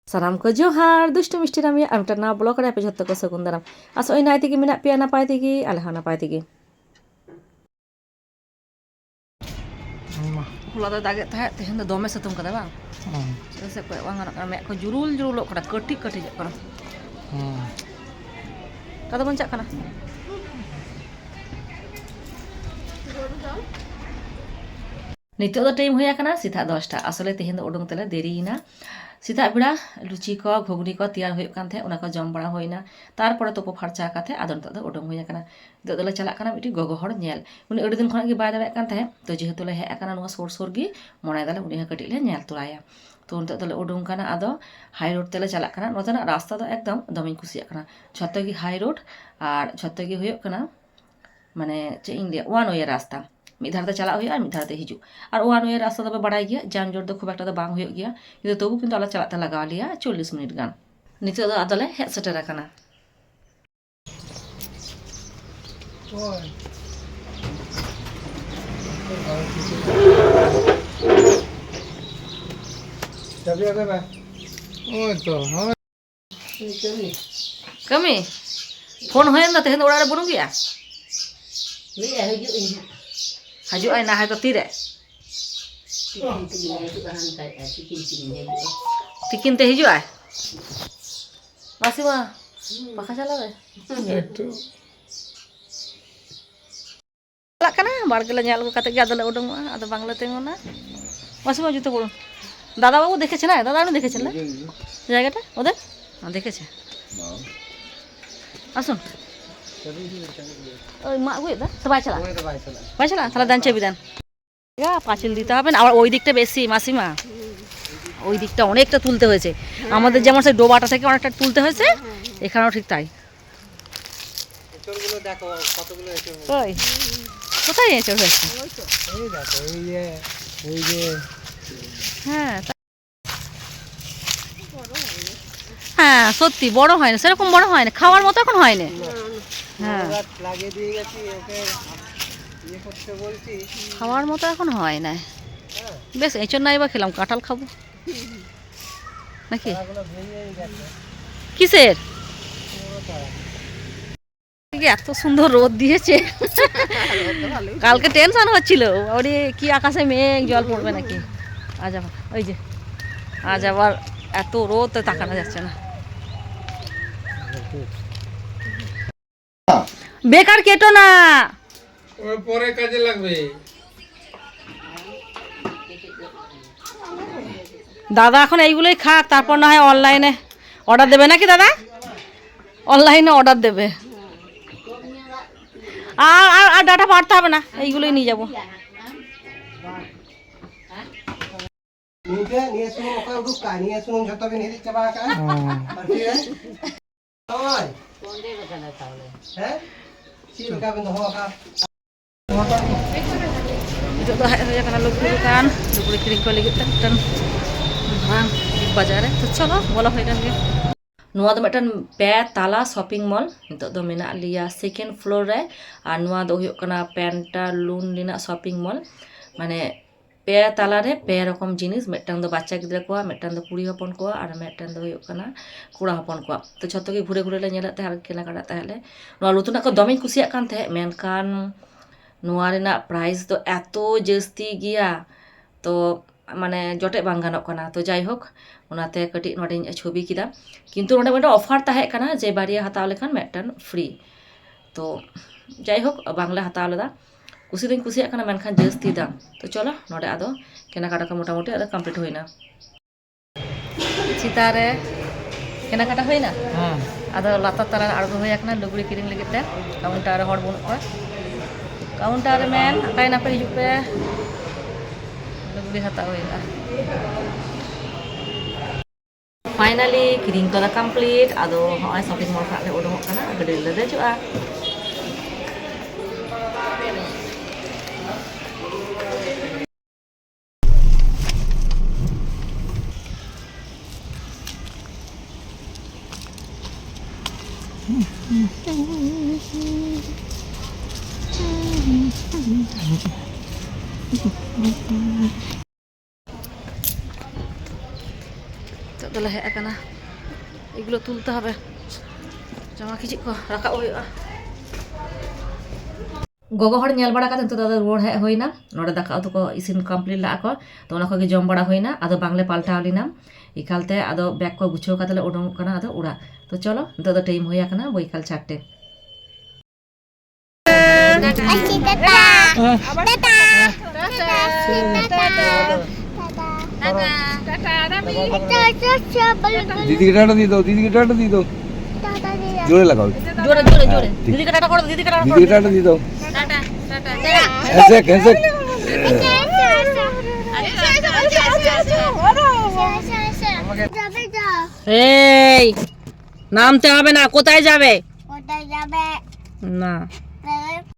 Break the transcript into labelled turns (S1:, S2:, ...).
S1: Salam ko Johar, dushtu mishti rami am tarna blog re pe jotto ko sekundaram. Aso oi nai tigi mina pia napai tigi, alha napai tigi. Hula da daget tha tehen da dome satum kada bang. Se ko wang anak me ko jurul kada keti jak kana. Kada boncak kana. Nitok do time hoya kana sita 10টা asole tehen do odong tele derina. Sita beda luchi ko ghugni ko tiar hoyok kan the ona ko jom bara hoina tarpore topo pharcha kathe adon to odong hoya kana nitok dole chalak kana miti gogo hor nyel uni adi din khona gi bai dare kan the to jehetu le he kana nuwa sor gi mone dale uni ha kati le nyel turaya to nitok dole odong kana ado high road tele chalak kana notana rasta do ekdom domi kusiya kana jhoto gi high road ar jhoto gi hoyok kana mane che india one way rasta mid dhar te chalak hoya ar mid dhar te hiju ar one way rasta do barai gaya jan jor do khub ekta do bang hoyok gaya কিন্তু তবু কিন্তু আলা চালাতে লাগাও লিয়া 40 minute গান নিচে তো আদলে হেড সেটে রাখানা
S2: Tapi apa ba? Oh itu.
S1: Kami phone hoyen na tehen orare bunung gya
S3: Ni haju
S1: ai na hai to tire tikin te hiju ai masih mah pakai salah be
S2: Itu.
S1: Lak kana bargela nyal ko kate gadale odong ada Bangla তেঙ্গনা masih mah জুতো পড়ুন দাদা বাবু দেখেছে না দাদা আপনি দেখেছেন না জায়গাটা ওদের দেখেছে আসুন ওই মা গুই দা সবাই চালা তাহলে দান চেবি দান পাঁচিল দিতে হবে না আবার ওই দিকটা বেশি মাসিমা ওই দিকটা অনেকটা তুলতে হয়েছে আমাদের যেমন সেই ডোবাটা থেকে অনেকটা তুলতে হয়েছে এখানেও ঠিক তাই ওই কোথায় এঁচড় হয়েছে হ্যাঁ হ্যাঁ সত্যি বড় হয় না সেরকম বড় হয় না খাওয়ার মতো এখন হয় না হ্যাঁ খাওয়ার মতো এখন হয় না বেশ এঁচড় নাই বা খেলাম কাঁঠাল খাবো নাকি কিসের এত সুন্দর রোদ দিয়েছে কালকে টেনশন হচ্ছিল ওরে কি আকাশে মেঘ জল পড়বে নাকি আজ আবার ওই যে আজ আবার এত রোদ তাকানো যাচ্ছে না বেকার কেটো না
S2: পরে কাজে লাগবে
S1: দাদা এখন এইগুলোই খাক তারপর না হয় অনলাইনে অর্ডার দেবে নাকি দাদা অনলাইনে অর্ডার দেবে আর আর আর ডাটা পাঠাতে হবে না এইগুলোই নিয়ে যাবো
S4: Niya sunong ako yung duka, niya sunong joto binili ka ba ka? Pati eh? Oy! Eh? Sino ka bintuho ka?
S1: Itu tuh saya kena lubri kan, lubri kiring ko ligit dan bang di bazar itu chalo bola hoy kan ge nuwa do metan pe tala shopping mall nitok do mena liya second floor re ar nuwa do huyok kana pantaloon rena shopping mall mane pe tala re pe rokom jinis metang do baccha gidra ko metang do kuri hopon ko ar metang do huyok kana kura hopon ko to jhoto ge ঘুরে ঘুরে le nyelat te har kena kada tahale nuwa lutuna ko domin kusiak kan the menkan nuwa rena price do eto jasti giya to মানে জটে বাং গানক কানা তো যাই হোক ওনাতে কাটি নডে ছবি কিদা কিন্তু নডে একটা অফার তাহে কানা যে বাড়িয়া হাতাও লেখান মেটান ফ্রি তো যাই হোক বাংলা হাতাও লেদা কুসি দিন কুসিয়া কানা মেনখান জাস্তি দাম তো চলো নডে আদো কেনাকাটা কা মোটামুটি আদো কমপ্লিট হইনা চিতারে কেনাকাটা হইনা আদো লাতার তারা আড়গো হই একনা লুগড়ি কিরিং লাগিতে কাউন্টারে হড় বন করা কাউন্টারে main acai Nape হিজুক pay lubri hata hoila finally kiring ko na complete ado hoy shopping mall kha le odong kana gade le de chu a তেলে হেজ আকানা এগুলো তুলতে হবে জামা খিচিক কো রাখাব হুয়ুগা gogo hor nyel bada kate to dada ruar he hoina node daka utu ko isin complete la ko to ona ko ge jom bada hoina ado bangle palta alina ikalte ado bag ko gucho katale odong kana ado ura to cholo to da time hoya kana boi kal 4te
S2: दीदी के टाटा दी दो दीदी के टाटा दी दो जोरे लगाओ
S1: jore jore jore didi ka tata koro didi ka
S2: दीदी के टाटा दी दो ऐसे कैसे
S1: এই নামতে হবে না কোথায় যাবে
S5: কোথায় যাবে
S1: না